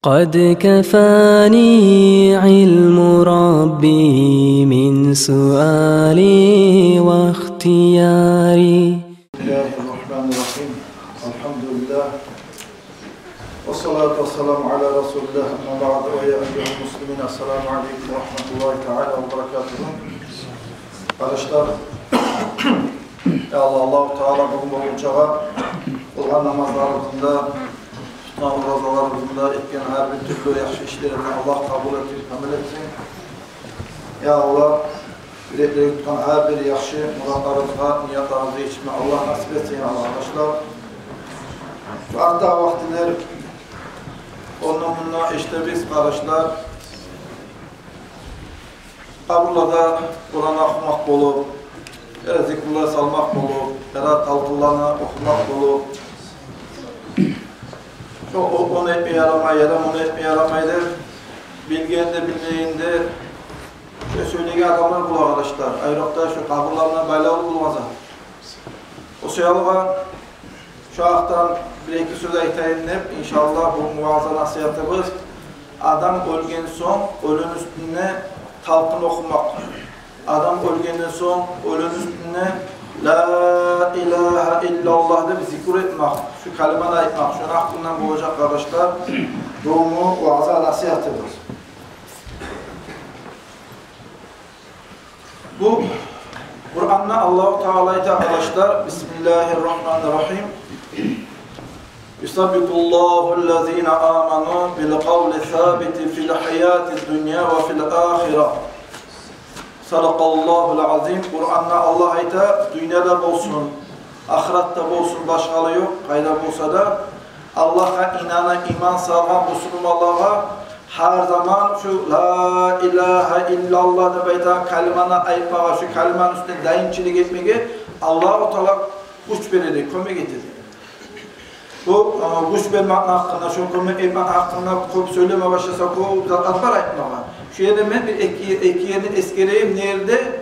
قد كفاني علم ربي من سؤالي واختياري. بسم الله الرحمن الرحيم. الحمد لله والصلاة والسلام على رسول الله. أما بعد ويا أيها المسلمين السلام عليكم ورحمة الله تعالى وبركاته. Arkadaşlar, Allah-u Teala bugün boyunca kılgan namazlarımızda, tutan rozalarımızda etken her bir türlü yaxşı işlerini Allah kabul etip amel etsin. Ya Allah, yürekleri tutan her bir yaxşı muratlarımıza, niyatlarımıza içme Allah nasip etsin arkadaşlar. Hatta vaktiler onunla işte biz arkadaşlar Kabullada Kur'an okumak bulup, zikrullah salmak bulup, talqıllarını okumak bulup, onu etmeye yaramayı, onu etmeye yaramayı bilgeyinde, bilmeyinde söyleyen adamlar bul arkadaşlar. Ayrıca şu kabullarına baylağı bulmazlar. O seyalığa şu aktan bir iki söz aytayınıp, inşallah bu muazza nasihatımız adam ölgen son, ölün üstüne talqın okumak. Adam ölgenden son, ölün üstüne La ilahe illallah da bir zikr etmek, şu kelimeyi aytmak, şunu aklından bulacak arkadaşlar, doğumu vaazı nasihatımız. Bu Kur'an'da Allah-u Teala'yı arkadaşlar, Bismillahirrahmanirrahim. Yusabbikullahu amanu bil kavli sabiti fil hayati dünya ve fil ahira. Sadakallahul azim. Kur'an'da Allah ayta dünyada olsun, ahirette olsun, başkalı yok. Kayda olsa da Allah'a inanan, iman sağlayan Müslümanlara her zaman şu La ilahe illallah da beytan kalimana ayıpmağa, şu kalimanın üstüne dayınçılık etmeye Allah-u Teala güç verirdi, kömek getirdi. Bu güç verme hakkında, şu kömek etme hakkında söyleme başlasa, bu zatlar ayıpmağa. Şu yerde ben bir iki yerini eskereyim. Nerede?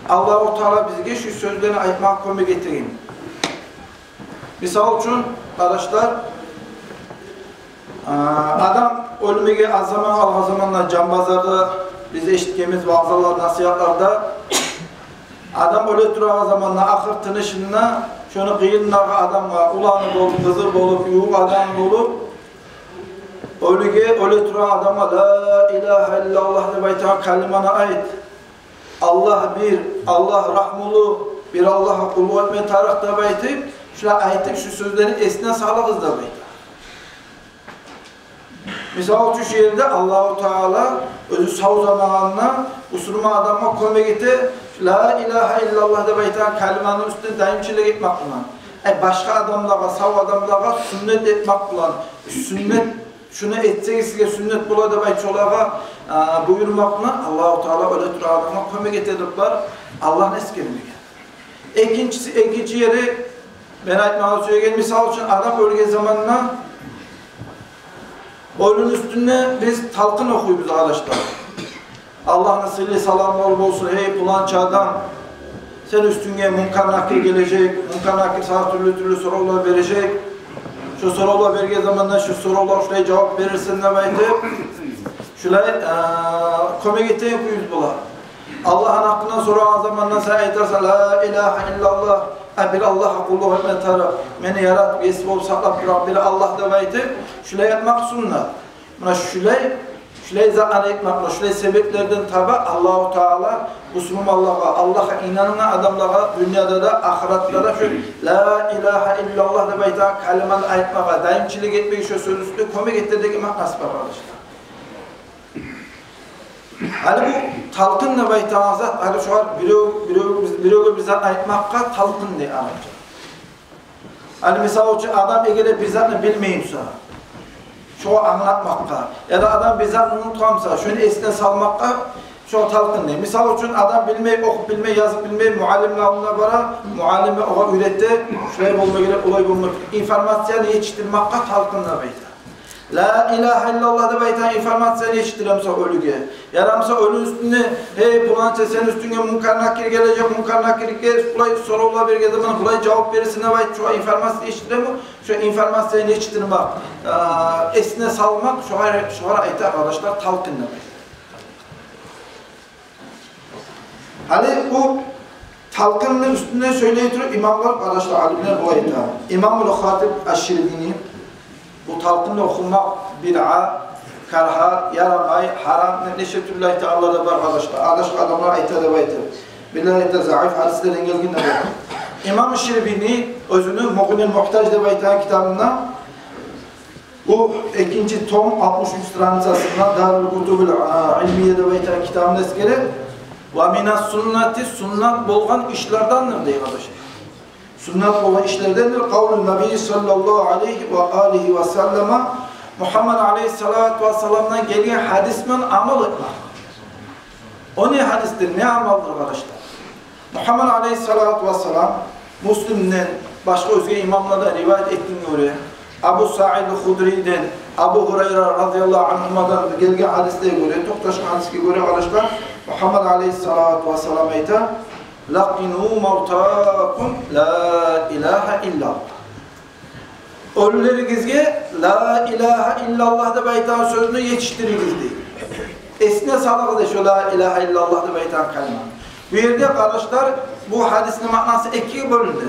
Allah-u Teala bize şu sözlerini ayıpmak kömek getireyim. Misal için arkadaşlar adam ölümüge az zamanla cambazlarda bize eşittiğimiz vaazlar, nasihatlarda adam öyle duran zamanla ahır tınışında şunu kıyınlağı adam var, ulanı olup, kızı olup, yuğuk adam olup öyle duran adama La ilahe illallah de baytan kalimana ait Allah bir, Allah rahmulu, bir Allah'a kulu etme tarihte baytip şuna ayetip şu sözlerin esne sağlığız da baytan. Misal şu şehirde Allah-u Teala özü sağ zamanına Müslüman adama kömek etti. La ilahe illallah de baytan kalimanın üstüne daimçilik etmek bulan. Başka adamlara, sağ adamlara sünnet etmek bulan. Sünnet, şunu etsek sizge sünnet bula da bayçolağa buyurmak bulan. Allah-u Teala öyle tür adama kömek ettirdikler. Allah'ın eskerine. İkinci yeri ben aytmağa söyleyeyim. Misal için adam ölge zamanına ölün üstüne biz talqın okuyuyoruz arkadaşlar. Allah'ın silli salamları olsun. Hey bulanca adam sen üstüne munkar nakil gelecek. Munkar nakil sana türlü sorular verecek. Şu sorular verdiği zamandan şu sorular şuraya cevap verirsin demeydi. Şuraya kömek ettiği okuyuyoruz bunlar. Allah'ın hakkından soran zamandan sen aytarsan La ilahe illallah bir Allah'a kulluğu etme taraf. Beni yaratıp esmi olup saklap duran biri Allah demeydi. Şuraya yapmak sunna. Buna şuraya zaten etmekle, şuraya sebeplerden tabi Allah-u Teala Müslümanlığa, Allah'a inanan adamlara dünyada da ahirette da şu La ilahe illallah da bayta kalimanı ayetmeye, daimçilik etmeyi şu söz üstüne kömek ettirdik imak nasip arkadaşlar. Hani bu talqın da bayta azat, hani şu an bir zat ayetmekle talqın diye anlatacak. Hani misal için adam eğer bir zatını bilmeyimse, şu anlatmakta ya da adam bizzat unutkamsa, şunu esne salmakta şu talqın değil. Misal için adam bilmeyi, okup bilmeyi, yazıp bilmeyi muallimle alına bara, muallime oğa üretti, şuraya bulma gerek, olay bulmak, informasyonu yetiştirmekte talqınla beyler. La ilahe illallah deb aytan informatsiyani eshittiramsa ölüge. Yaramsa ölü üstüne hey pulança sen üstüne munkar nakir gelecek, munkar nakirge kulay sorular bergede bana kulay cevap verirsin deb ayt şu informatsiyani eshittiremi, şu informatsiyani eshittirmek, esine salmak şoğara aytar arkadaşlar talqin demek. Hani bu talqının üstüne söyleyip imamlar arkadaşlar alimler bu ayta. İmam-ül Hatib Eşşirbini bu talqinle okumak bid'a, karha, yaramay, haram neşe türlü ayta Allah'da var arkadaşlar. Arkadaşlar adamlar ayta da ayta. Billahi ayta zayıf hadislerden gelgin de var. İmam-ı Şirbini özünü Muğnil Muhtaç da ayta kitabında bu ikinci tom 63 stranisasından Darül Kutubul İlmiye de ayta kitabında eskere ve minas sünneti sünnet bolgan işlerdendir diye arkadaşlar. Sünnet olan işlerdendir. Kavlü Nebi sallallahu aleyhi ve aleyhi ve selleme Muhammed aleyhissalatu vesselam'dan gelen hadismen amal etmek. O ne hadistir, ne amaldır arkadaşlar? Muhammed aleyhissalatu vesselam Müslim'den başka özge imamlardan rivayet ettiğine göre Abu Sa'id Hudri'den, Abu Hureyre radıyallahu anhuma'dan gelgen hadisine göre, Toktaş'ın hadisine göre arkadaşlar Muhammed aleyhissalatu vesselam ayta لَقِنُوا مَوْتَاكُمْ لَا إِلَٰهَ إِلَّا Ölülerinizge La ilahe illallah da baytan sözünü yetiştiriniz değil. Esne sağlığı da şu La ilahe illallah da baytan kalma. Bu yerde arkadaşlar bu hadisin manası ikiye bölündü.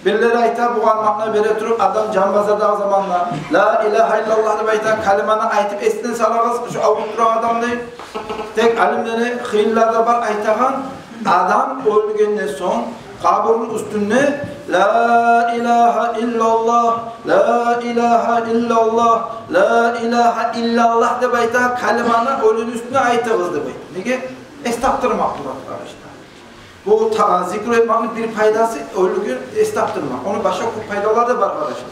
Birileri ayta bu anlamına beri durup adam cambazada zamanla La ilahe illallah da baytan kalimanı aytıp esne sağlığı şu avutturan adam değil. Tek alimleri hıyillerde var aytahan adam öldükten son kabrın üstünde La ilahe illallah, La ilahe illallah, La ilahe illallah de bayta kalimanı ölünün üstüne aytığız de bayta. Nege? Estaptırmak bu arkadaşlar. Bu zikr etmenin bir faydası ölügün estaptırmak. Onun başka faydaları da var arkadaşlar.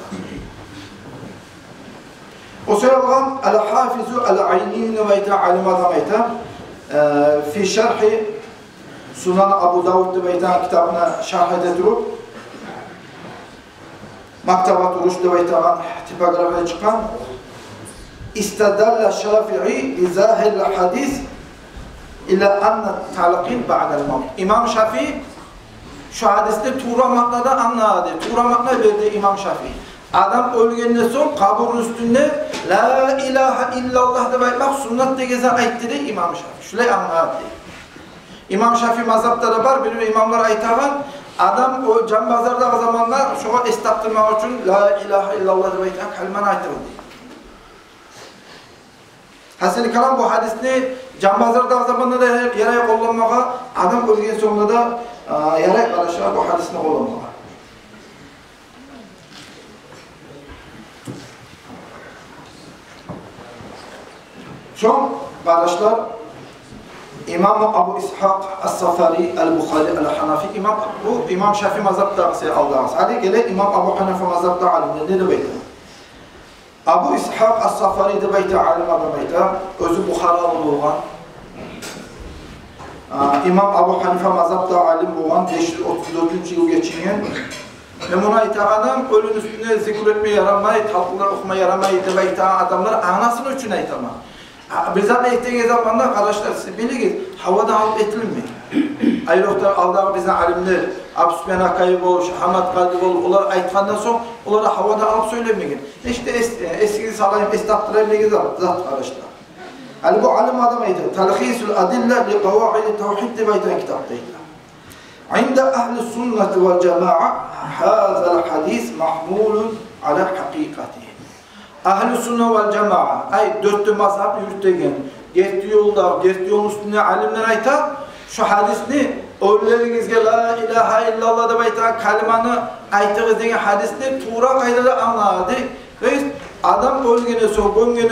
O sebepten el-Hafizu el-Ayni'ni bayta alim adam bayta fi şerhi Sunan Abu Davud Beytan kitabına şerh edilip Maktabat Uruş Beytan'ın tipografide çıkan İstedalla Şafii izahil hadis ila anna talqin ba'del mevt. İmam Şafii şu hadiste Tuğra maknada anladı. Tuğra makna verdi İmam Şafii. Adam ölgenden son kaburun üstünde La ilahe illallah da baymak sünnet gezen ayttı İmam Şafii. Şöyle anladı. İmam Şafii mazhabda da var, bir imamlar aytagan adam o cambazlarda zamanlar şoğa estaptırmak için La ilahe illallah de baytan kalimanı aytırıldı. Hasili kalam bu hadisini cambazlarda zamanında da yaraya kullanmaya adam ölgen sonunda da yaraya karışa bu hadisini kullanmaya. Son kardeşler İmam Abu İshak Es-Safari El-Bukhari El-Hanafi İmam Şafii mazhabda aldığımız. Hadi gele İmam Abu Hanife mazhabda alimler ne de beyta? Abu İshak Es-Safari de beyta alim adam beyta. Özü Bukharalı olgan. İmam Abu Hanife mazhabda alim olgan. 534. yıl geçinen. Ve buna itağadan ölün üstüne zikr etmeye yaramayı, talqılar okumaya yaramayı de beyta adamlar anasının için aytama. Bir zaman ettiğiniz zamanda arkadaşlar siz bilin havada alıp etilmeyin. Ayrıca aldığı bizden alimler, Abu Süfyan Akayib olur, Hamad Kadib olur, onlar aytkandan sonra onları havada alıp söylemeyin. İşte eski salayım, estaptırayım zat arkadaşlar. Yani bu alim adam aytıyor. Talhisul adille li kavaidi tevhid diye aytan kitaptaydı. عند أهل السنة والجماعة هذا الحديث محمول على حقيقته. Ahl-i sünnet vel cema'a ay dörtlü mazhab yürütegen getdi yolun üstüne alimler ayta şu hadisni ölülerinizge la ilahe illallah deb aytan kalimanı aytığız degan hadisni tuğra kaydada anladı ve adam ölgene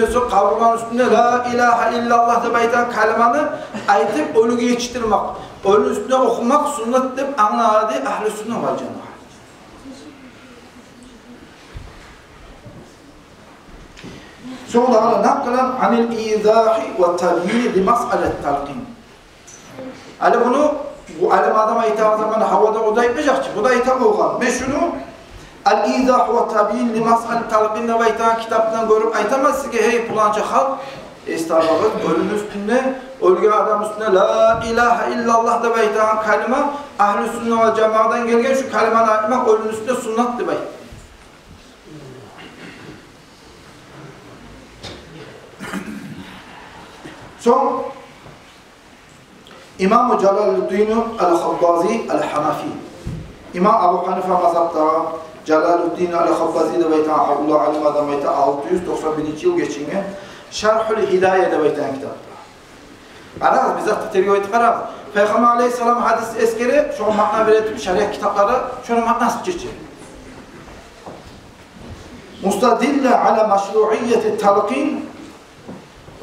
so kaburgan üstünde la ilahe illallah deb aytan kalimanı aytıp ölüge yetiştirmek ölü üstüne okumak sünnet deb anladı ahl-i sünnet vel cema'a. Sonra naklen anil izahi ve tabiyi li mas'alet talqin. Ali bunu bu alim adama hitap zamanı havada o da etmeyecek ki. Bu da hitap olgan. Ve şunu El-İzah ve Tabi'in limas'al talqinle ve ita kitaptan görüp aytamazsın ki hey pulanca halk estağfurullah ölün üstünde ölgen adam üstünde la ilahe illallah da beytan kalime ahl-i sünnet ve cemaattan gelgen şu kalimanı aytmak ölün üstünde sünnet de beyt. Son İmam-ı Celaluddin el-Habbazi el-Hanafi. İmam Abu Hanife mazhabda Celaluddin el-Habbazi de beytan Allah alim adam beytan 691 yıl geçingen Şerhül Hidaye de beytan kitapta. Araz bizzat tercih ettik araz. Peygamber Aleyhisselam hadis eskeri şu makna verilip şeriat kitapları şunu maknası geçir. Mustadille ala meşru'iyyeti talqin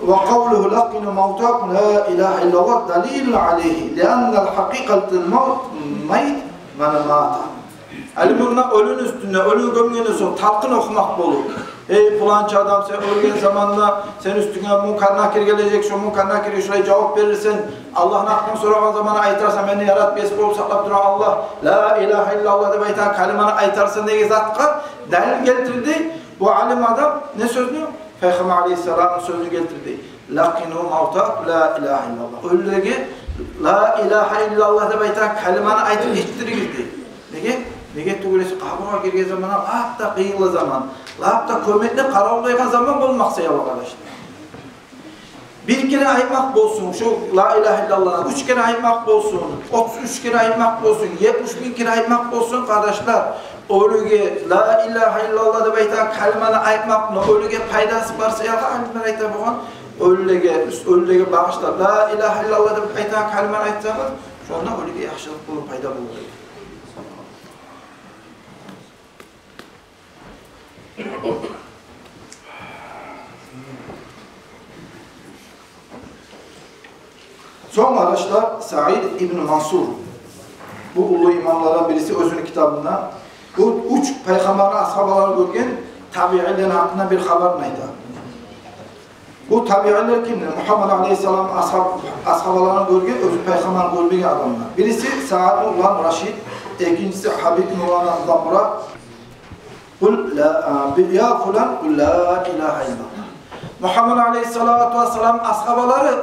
ve kavluhu laqinu mevtakum la ilahe illallah dalilun aleyhi liannel hakikatul mevt men mata. Alimurna ölün üstünde, ölü gömgeni son talqin okumak bolu. Ey pulanca adam sen ölgen zamanla sen üstüne munkar nakir gelecek, şu munkar nakir şuraya cevap verirsen Allah'ın hakkını soran zamanı aytarsan beni yarat bir esbol saklap duran Allah la ilahe illallah de beytan kalimanı aytarsın diye zatka delil getirdi. Bu alim adam ne sözünü? Peygamber Aleyhisselam'ın sözünü getirdi. Lakinu mavtak la ilahe illallah. Ölüge la ilahe illallah de beytan kalimanı aytır hiçbiri girdi. Nege tugulesi kabura girgen zamana hatta kıyılı zaman hatta kömekle karavlaygan zaman olmaksa ya arkadaşlar. Bir kere aytmak bolsun şu la ilahe illallah'a 3 kere aytmak bolsun 33 kere aytmak bolsun 70.000 kere aytmak bolsun kardeşler. Ölüge la ilahe illallah de beytan kalimanı aytmakla ölüge faydası varsa ya alimler ayta boğan ölüge bağışlar la ilahe illallah de beytan kalimanı aytsanız şu anda ölüge yaxşılık bulun payda bulur. Son arkadaşlar Said İbn Mansur bu ulu imamlardan birisi özünün kitabında bu üç peygamberin ashabaları görgen tabiilerin hakkında bir haber neydi? Bu tabiiler kimdir? Muhammed Aleyhisselam ashabalarını görgen özü peygamber görmegen adamlar. Birisi Sa'd ulan Raşid, ikincisi Habib Nuran Zamra. Kul ya fulan kul la ilahe illallah. Muhammed Aleyhisselatü Vesselam ashabaları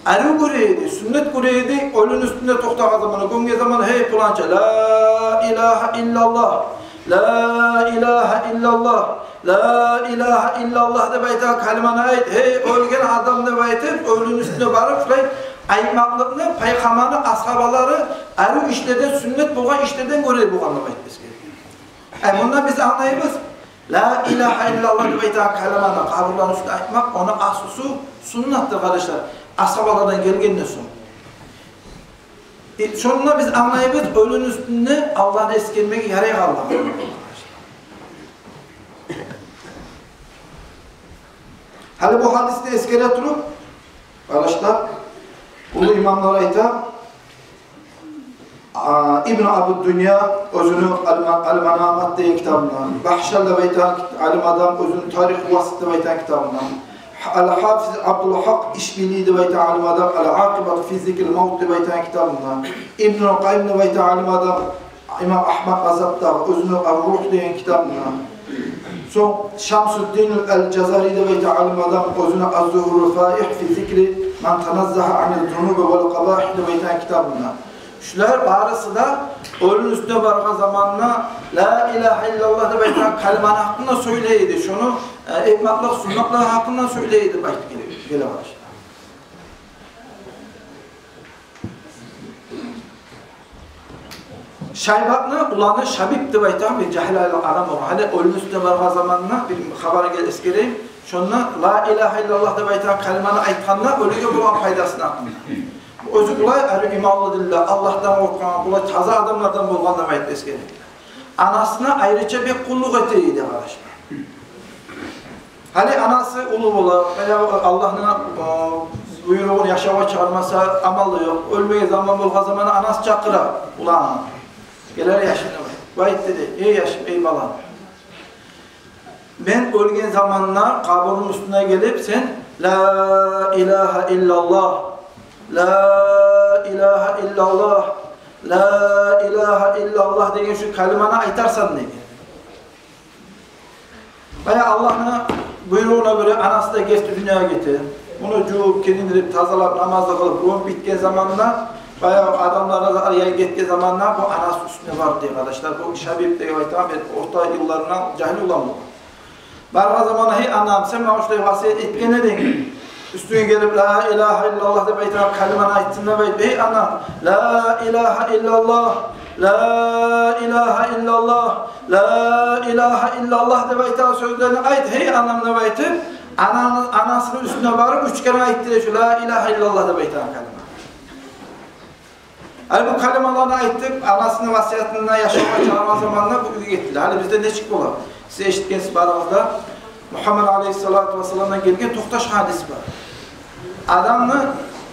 arı göreydi, sünnet göreydi, ölün üstünde toktağı zamanı, gönge zamanı hey pulanca la ilahe illallah, la ilahe illallah, la ilahe illallah de beyta kalimana ait, hey ölgen adam de beyta ölün üstünde varıp şurayı aymaklıkını, peygamberin ashabaları arı işlerden, sünnet bulgan işlerden göreydi bu anlamaydı biz gerekiyor. Bundan biz anlayımız, la ilahe illallah de beyta kalimana kaburların üstüne aytmak, onun aslısı sünnattır kardeşler. Ashabalardan gelgenden sonra. Sonunda biz anlayıp ölün üstünde Allah'ın eskermek yaraya kaldı. Hali bu hadiste eskere durup arkadaşlar ulu imamlara ita İbn-i Abdünya özünü Al-Manamat diye kitabından Bahşal'da beytan alim adam özünü Tarih-i Vasit'te beytan kitabından Al-Hafiz Abdülhak İşbili de beytan alim adam Al-Akibat fi zikr-i mevt de beytan kitabından İbn-i Qayyim de beytan alim adam İmam Ahmad Azab'da özünü Ar-Ruh diyen kitabından son Şamsuddin el-Cezari de beytan alim adam özünü Az-Zuhur-u Faih fi zikri men tenazzaha anil zunub vel qabah de beytan kitabından şular barısı da ölün üstüne vargan zamanına la ilahe illallah da beytan kalimanı hakkında söyleydi. Şunu ekmaklık, sunnaklık hakkında söyleydi. Gele var. Şaybatlı ulanı Şabib de beytan bir cahil adam olur. Hadi ölün üstüne vargan zamanına bir haberi gel eskereyim. Şunla la ilahe illallah da beytan kalimanı aytkanla ölüge bulan faydasını hakkında. Özü bulay, arı imanlı dilde, Allah'tan korkan, bulay taza adamlardan bulgan da mayt eskeri. Anasına ayrıca bir kulluk eteydi arkadaşlar. Hani anası ulu bola veya Allah'ın buyruğunu yaşama çağırmasa amalı yok. Ölmeye zaman bulgan zamanı anası çakıra. Ulan, gelir yaşını vayt dedi, ey yaşım, ey balan. Ben ölgen zamanlar kaburun üstüne gelip sen la ilahe illallah la ilahe illallah la ilahe illallah deyen şu kalimanı aytarsan ne? Veya Allah'ın buyruğuna göre anası da geçti dünyaya getir. Bunu cüvüp, kendindirip, tazalap, namazda kılıp, bu bitken zamanla bayağı adamlara araya gittiği zamanlar bu anası üstüne var diye arkadaşlar. Bu Şabib diye orta yıllarına cahil olan bu. Bazı zamanda hey anam sen bana şuraya vasiyet etkene deyin. Üstüne gelip la ilahe illallah de beytan kalimanı ayetsin de beyt. Hey anam la ilahe illallah, la ilahe illallah, la ilahe illallah de beytan sözlerini ayet. Hey anam de beytin anasının üstüne varıp 3 kere ayettir şu la ilahe illallah de beytan kalima. Hani bu kalimalarına ayettik, anasının vasiyetinden yaşamaya çağırma zamanında bu ülke gittiler. Hani bizde ne çıktı olan? Size eşitkensiz bağlamda Muhammed Aleyhisselatü Vesselam'dan gelgen Tohtaş hadisi var. Adamı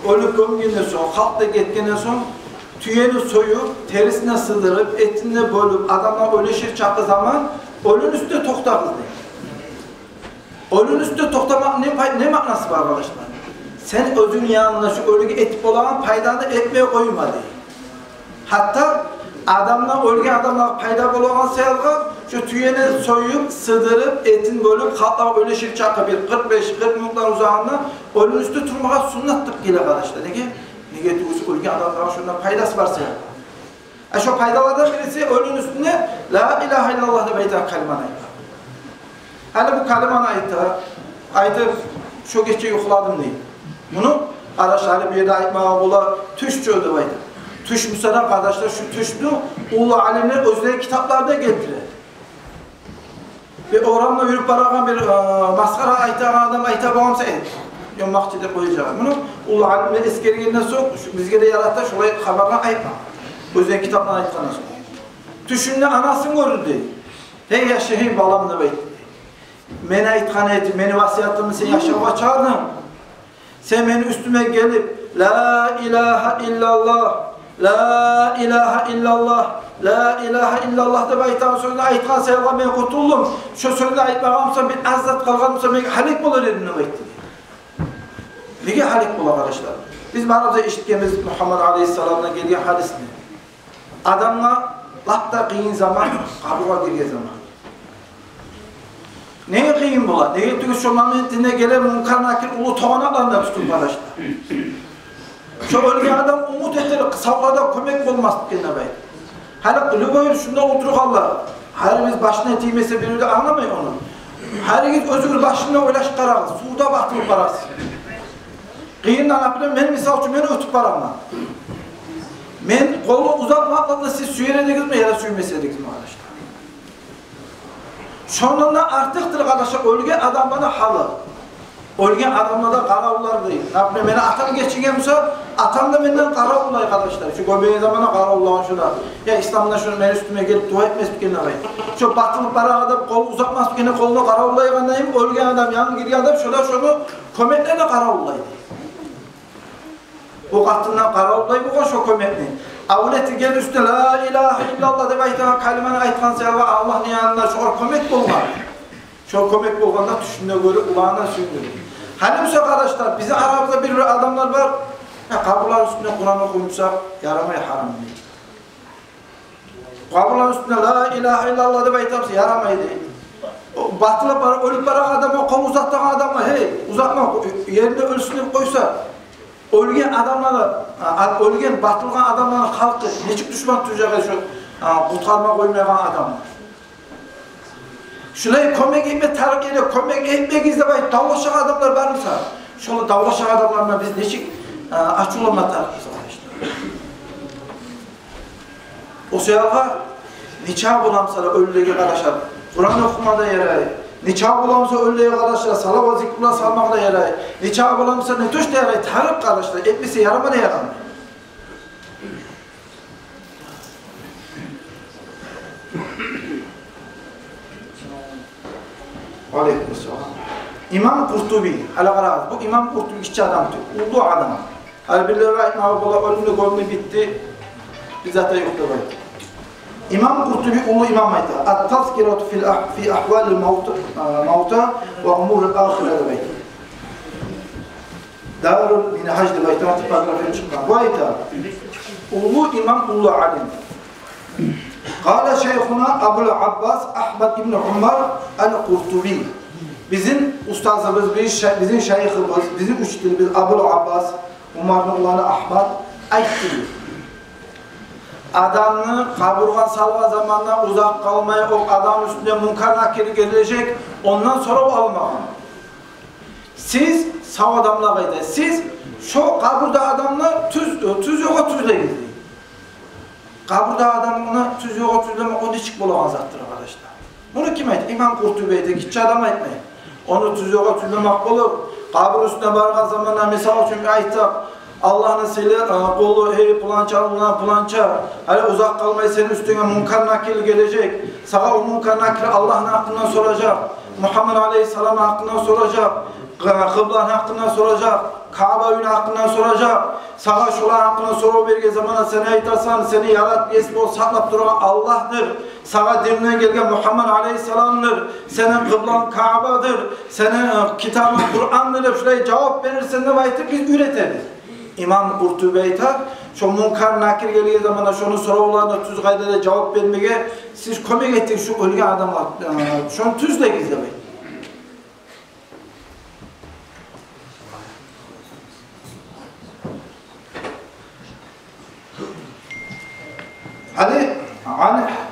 ölüp gömgenden sonra, halkta gitgenden sonra tüyeni soyup, terisine sığdırıp, etini bölüp, adamla öleşir çakı zaman ölün üstüne tokta kızdı. Ölün üstüne toktamak ne manası var arkadaşlar? Sen özün yanına şu ölüge etip olan paydanı etmeye koyma diye. Hatta adamla, ölge adamla payda olan sayılga şu tüyeni soyup, sığdırıp, etin bölüp, hatta öleşir çakı bir 45-40 minutlar uzağında ölün üstü turmağa sunnattır gele arkadaşlar. Nege diyoruz ölge adamlara şundan paydası varsa ya. Şu paydalardan birisi ölün üstüne la ilahe illallah de beytan kalimanı ayıttı. Hani bu kalimanı ayıttı şu geçe yuhladım değil. Bunu arkadaşlar bir yerde ayıtmağa ola tüş çöldü baydı. Tüş müsaade kardeşler şu tüşlü ulu alimler özleri kitaplarda getirir. Bir oranla yürüp barakan bir maskara ayıtan adam ayıta bağımsa et. Yomakçıda koyacağım. Bunu ulu alimler eskeriğinden sonra bizge de yarattı şurayı haberden ayıtma. Özleri kitaplarına ayıtkandan sonra. Tüşünde anasını görüldü. Hey yaşa hey balam da baydı. Meni ayıtkan et, meni vasiyatımı sen yaşama çağırdın. Sen beni üstüme gelip la ilahe illallah, la ilahe illallah, la ilahe illallah da baytan sözüne ayıtkan sayılan ben kurtuldum. Şu sözüne ayıtmağımsa bir azzat kalkanımsa ben halik bulur elimine bayttı. Nege halik bulur arkadaşlar? Biz bana işitkemiz Muhammed Aleyhisselam'dan gelen hadis mi? Adamla lapta kıyın zaman, kabuğa girge zaman. Neye kıyın bular? Neye tüyüz şu momentinde gelen munkar nakil ulu toğanaklarında tutun arkadaşlar. Şu ölge adam umut ettirir, kısavlarda kömek olmaz kendine bey. Hani lügoyur şunda oturuk Allah. Herimiz başına etiymese biri de anlamayın onu. Herimiz özgür başına oylaş kararız, suda baktırıp kararız. Kıyından yapıyorum, ben misal için beni ötüp varamla. Ben kolu uzatmakla siz süyerediniz mi ya da süymeseydik mi arkadaşlar? Sonunda artıktır arkadaşlar, ölge adam bana halı. Ölge adamla da karavullar değil. Ne yapayım, beni atam geçingemse, atam da benden karavullar arkadaşlar. Şu göbeğin zamana karavullar şurada. Ya İslam'da şunu ben üstüme gelip dua etmez bir kendine bayım. Şu batılıp bana adam kol uzatmaz bir kendine kolunu karavullar yakandayım. Ölge adam, yan giriyor adam şurada şunu kömeklerine karavullar. Bu katından karavullar bu şu kömekli. Avleti gel üstüne la ilahe illallah de baytan kalimanı aytkan sayıla Allah'ın yanına şu kömek bulma. Şu kömek bulganda düşündüğüne göre ulağına sündürür. Hani bu arkadaşlar bizi aramızda bir adamlar var. Kabulların üstüne Kur'an okumuşsa yaramaya haram değil. Kabulların üstüne la ilahe illallah de baytansa yaramaya değil. Batılı para, ölüp para adama, kol uzattan adama hey uzatma yerinde ölüsünü koysa ölgen adamlara, ölgen batılgan adamların halkı neçik düşman tüyeceği şu kurtarma koymayan adamlar. Şurayı kömek etme tarık ediyor, kömek etmek izlemeyi davlaşan adamlar var mı sana? Şöyle davlaşan adamlarla biz neçik açılma tarık işte. O seyirga nikah bulamsa ölüye arkadaşlar, Kur'an okumada yere, nikah bulamsa ölüye arkadaşlar, salavat zikrullah salmakta yere, nikah bulamsa ne tuşta yere, tarık arkadaşlar, etmesi yaramadı yaramıyor. Aleykümselam. İmam Kurtubi, bu İmam Kurtubi işçi adamdı, ulu adam. Birileri rahimahullah ölümlü golünü bitti, bizzat yoktu böyle. İmam Kurtubi ulu imam aydı. At-tazkiratu fi ahvalil mauta ve umurul ahirede beyt. Darul minhajlı beytana tipagrafya çıkan. Bu ayda ulu imam ulu alim. Kâle şeyhuna Abul Abbas Ahmed İbni Umar el-Kurtubi. Bizim ustazımız, bizim şeyhimiz, bizim üçtülümüz Abul Abbas, Umar'ın oğlanı Ahmet aytdı. Adamını kaburgan salma zamanında uzak kalmaya, o adam üstüne munkar nakiri gelecek, ondan sonra o almakın. Siz sağ adamla gayda, siz şu kaburda adamla tüz yoka tüzle gidiyor. Kaburda adamına tüz yoka tüzle mi, o dişik bulamazaktır arkadaşlar. Bunu kim ayet? İmam Kurtubi'ye gitçi adam etmeyin. Onu tüz yoka tüzlemek olur. Kabur üstüne vargan zamanlar misal için ayetler. Allah'ın seni kolu, hey pulança, pulança, hani uzak kalmayı senin üstüne munkar nakil gelecek. Sana o munkar nakil Allah'ın hakkından soracak. Muhammed Aleyhisselam'ın hakkından soracak. Kıblan hakkından soracak. Kabe'nin hakkından soracak. Sana şulan hakkından soru bir zamana seni aytasan, seni yarat, esmi o saklap duran Allah'tır. Sana dininden gelgen Muhammed Aleyhisselam'dır. Senin kıblan Kabe'dir. Senin kitabın Kur'an'dır. Şuraya cevap verirsen de vayettir, biz üretiriz. İmam Kurtubi aytar, şu munkar nakir geldiği zamanda şunu sorularına tüz kaydede cevap vermeye siz komik ettik şu ölge adamlar, şunu tüzle gizlemeyin.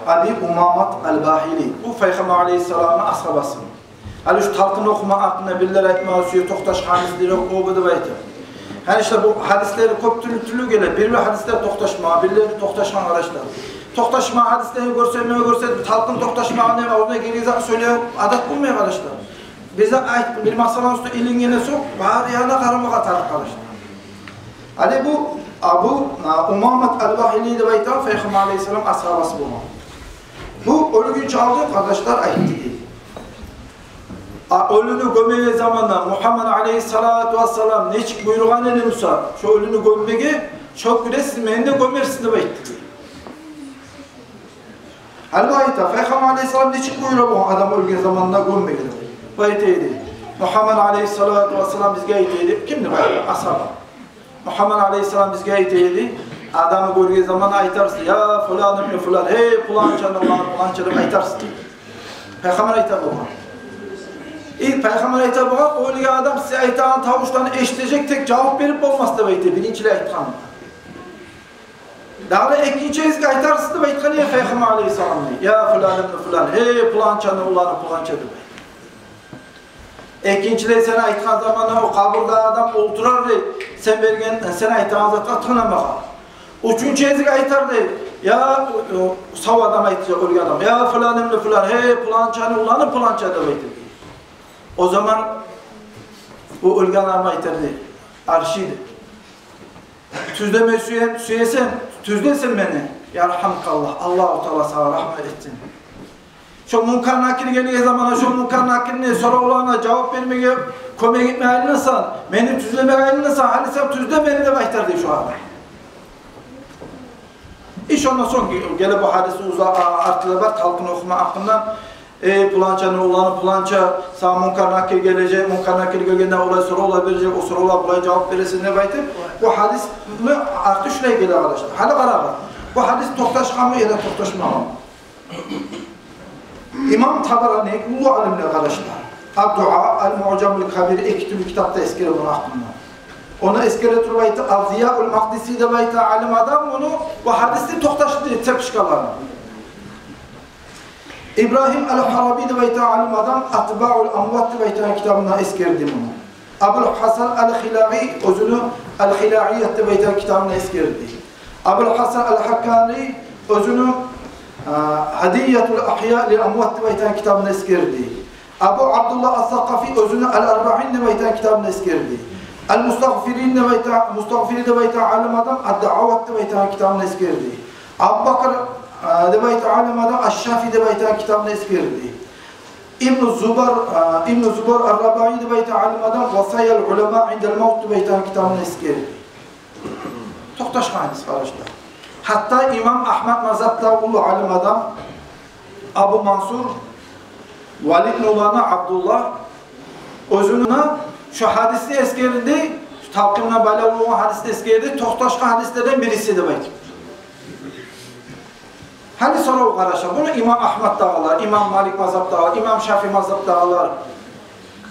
Ali Umamat el-Bahili, bu Peygamber Aleyhisselam'ın ashabası. Ali şu talqın okuma aklına birileri etmeye suyu, tohtaş hanizleri o bıdı baytı. Yani işte bu hadisleri çok türlü gelir. Birileri hadisler tohtaşma, birileri tohtaşma arkadaşlar. Tohtaşma hadisleri görse, talqın tohtaşma ne var, orada geliyse söylüyor, adet bulmuyor arkadaşlar. Bize ait bir masalan üstü elin yine sok, var yana karımı katar arkadaşlar. Ali bu Abu Umamat el-Bahili de baytan Peygamber Aleyhisselam ashabası bulma. Bu ölü gün çaldı arkadaşlar ayıttı değil. Ölünü gömeli zamanında Muhammed Aleyhisselatü Vesselam neçik buyurgan eli Musa, şu ölünü gömmege çok gülesin, beni de gömersin de bayıttı. Al-Bayta, Peygamber Aleyhisselam neçik buyuruyor bu adam ölgen zamanında gömmege de bayıttıydı. Muhammed Aleyhisselatü Vesselam bizge ayıttıydı. Kimdi bayıttı? Ashaba. Muhammed Aleyhisselam bizge ayıttıydı. Adamı görgü zaman aytarsın, ya fulan ibn fulan, hey pulançanı pulançanı aytarsın. Peygamber aytar bu. Peygamber aytar bu, o adam size aytağın tavuşlarını eşitecek tek cevap verip olmaz da baytı, birinciyle aytağın. Daha da ikinci ezgi aytarsın da baytağın ya Peygamber Aleyhisselam ya fulan ibn fulan, hey pulançanı pulançanı baytı. İkinciyle sen aytağın zamanla o kaburda adam oldurar ve sen aytağın zaten tanımağa. Üçüncü ezgi aytardı. Ya sav adam aytacak ölü adam. Ya falan emni falan. Hey pulançanı pulançanı baytı. O zaman bu ölü adam aytardı. Arşiydi. Tüzleme süyesen, tüzlesin beni. Yarhamkallah. Allah-u Teala sana rahmet etsin. Şu munkar nakiri geliyor zamana, şu munkar nakirini sorularına cevap vermeye, komeye gitmeye ayrılırsan, beni tüzlemeye ayrılırsan, hani sen tüzle beni de baytardı şu anda. İş ondan sonra gele bu hadisi artılar var, talqın okuma hakkından pulançanın olanı pulança, sağ munkar nakir gelecek, munkar nakir gelgenden olay soru verecek, o sorular bulaya cevap verirsin ne baytır? Bu hadis artı şuraya gelir arkadaşlar. Hadi karar var. Bu hadis tohtaşma mı ya da tohtaşma mı? İmam Tabarani, bu alimler arkadaşlar. Ad-Dua, Al-Mu'camul Kabir, iki kitapta eskere bunun hakkında. Ona eskere turbaytı Aziya'ul Makdisi de baytı alim adam onu bu hadisi tohtaştı tepşikalarını. İbrahim el-Harabi de baytı alim adam Atba'ul Amvat de baytı kitabına eskerdi bunu. Abul Hasan el-Khila'i özünü el-Khila'iyyat de baytı kitabına eskerdi. Abul Hasan el-Hakkani özünü Hadiyetul Ahya li-Amvat de baytı kitabına eskerdi. Abu Abdullah el-Thaqafi özünü el-Arba'in de baytı kitabına eskerdi. El-Mustagfirin de bayta alim adam, Ad-Da'avat de bayta kitabını eskerdi. Abu Bakr de bayta alim adam, Aş-Şafi de bayta kitabını eskerdi. İbn-i Zubar Ar-Rabai de bayta alim adam, Vasayel Ulema indel Mevt de bayta kitabını eskerdi. Tohtaş hadis arkadaşlar. Hatta İmam Ahmed Mazhab'da ulu alim adam, Abu Mansur, Valid Nulana Abdullah, özününe şu hadisi eskerinde, şu talqimle bala olan hadisi eskerinde, tohtaşka hadislerden birisi de belki. Hani sonra o kardeşler, bunu İmam Ahmet dağlar, İmam Malik mazhab dağlar, İmam Şafii mazhab dağlar,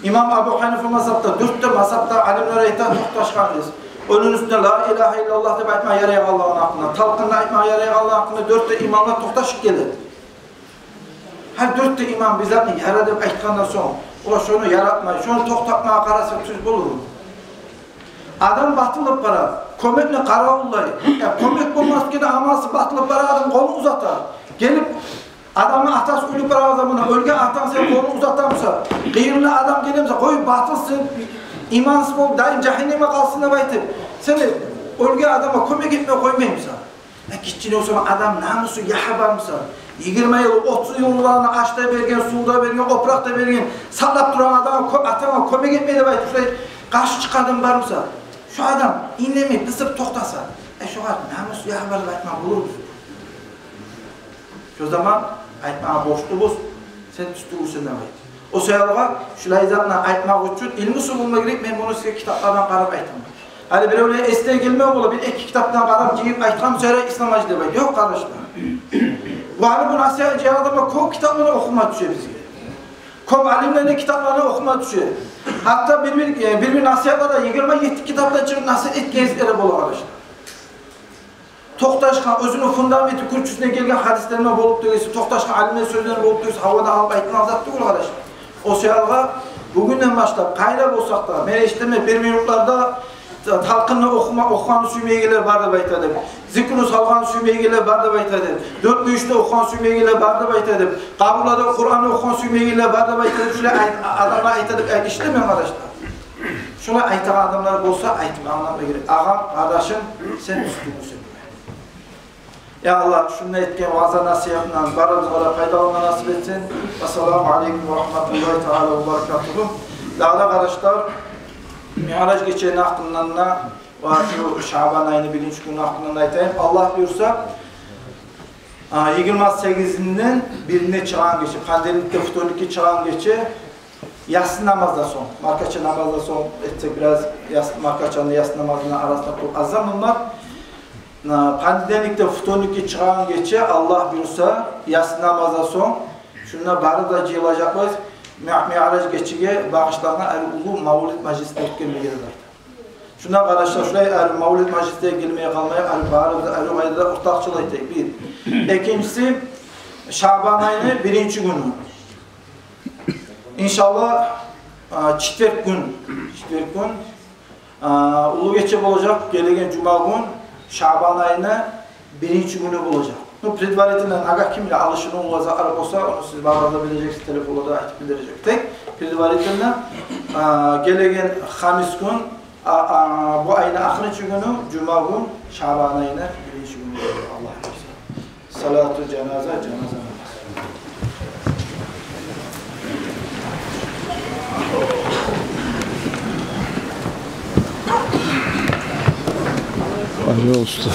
İmam Abu Hanife mazhabda, 4 mazhabda alimler aytan toqtaşqanız. Onun üstüne la ilahe illallah deb aytma yarayaq Allah'ın haqqında, talqında aytma yarayaq Allah'ın haqqında 4 imamlar toqtaşıp gelir. Her 4 imam bizatni yara deb aytqandan so'ng, ular şunu yaratmay, şunu toqtatmaya qarasa tuz bo'lur. Adam batılıp barar, kömekle qaravullayı. Kömek bo'lmasligida aması batılıp barar, adam qo'lini uzatar. Gelip adamın atası ölüp barar zamana, ölgen atan sen qo'lini uzatamsa, qiyinli adam gelemse, qo'y batılsın, imansız bo'lib, daim jahannamga qalsın deb aytib, seni ölgen adama kömek etmey qo'ymaymisan. Kichkina olsa adam namusu yahabarmısan, 20 yıl, 30 yıllarını açta bergen, suda bergen, oprakta bergen, sallap duran adama atama kömek etmey deb aytib, qarşı chiqadın barmısa, şu adam inlemey, kısıp to'xtasa, şu namusu yahabar deb aytmak bo'lur. Şu zaman aytmağa boşluğuz, sen üstügüsün demek. O sayalga şulay zatla aytmak üçün ilmi usul bulma gerek, men bunu size kitaplardan qarab aytaman. Hali birovlar esne gelmey bola, bir 2 kitapdan qarab jeyip aytqam söyle İslam acı deb. Yok kardeşler. Bu hali bu nasihat cihadama ko'p kitaplarni o'qima düşe bizga. Ko'p alimlarning kitaplarni o'qima düşe. Hatta bir nasihatlarda 27 kitapdan chiqib nasihat etganizlar bo'la kardeşler. Toqtaşqan özünün fundamenti kurçusuna gelgen hadislerine bolup dögesi, Toqtaşqan alimler sözlerine bolup dögesi, havada alıp aytman zatı ol kardeşler. O sayalga bugünden başlap kayla bolsak da, men eşiteme bir minutlarda talqınını okuğanı süymeygeler bar deb aytadım. Zikrini salğanı süymeygeler bar deb aytadım. 4 müşte okuğanı süymeygeler bar deb aytadım. Qabullarda Kur'an'ı okuğanı süymeygeler bar deb aytadım. Şöyle adamlar aytadım, işlemeyin kardeşler. Şöyle aytagan adamlar bolsa aytma anlamına gerek. Ağam, kardeşim, sen üstünsün. Ya Allah şunu etken vaaz'a nasihatla barımızlara faydalanma nasip etsin. Esselamu aleyküm ve rahmetullahi teala ve berekatuhu. Dağda kardeşler, Mi'raç geçen hakkından da şu Şaban ayını 1. günü hakkından aytayım. Allah buyursa 28'inden birine çıkan geçi, Kandillik'te Futonlik'e çıkan geçi yatsı namazdan son, markaça namazdan son etsek biraz markaçanın yatsı namazının arasında az zaman var. Pandemikte Futonlik'e çıkan geçe Allah buyursa yatsı namazdan son şuna barı da cıyılacaklar. Mi'raç geçiye bağışlarına ulu Mavlid Meclisi'ne gelmeye gelirler. Şuna kardeşler şuraya Mavlid Meclisi'ne gelmeye kalmaya barı ayda ortakçılık ettik. Bir. İkincisi Şaban ayının 1. günü. İnşallah çitverk gün ulu geçe olacak. Gelegen Cuma gün Şaban ayının 1. günü olacak. Bu predvaritinden agah kimle alışını olacağı arap olsa onu siz bağlarda bileceksiniz, telefonda da açıp bildirecek. Tek predvaritinden gelegen Hamis gün bu ayın ahireci günü Cuma gün Şaban ayının 1. günü Allah razı. Salatu cenaze namazı. Ali Usta.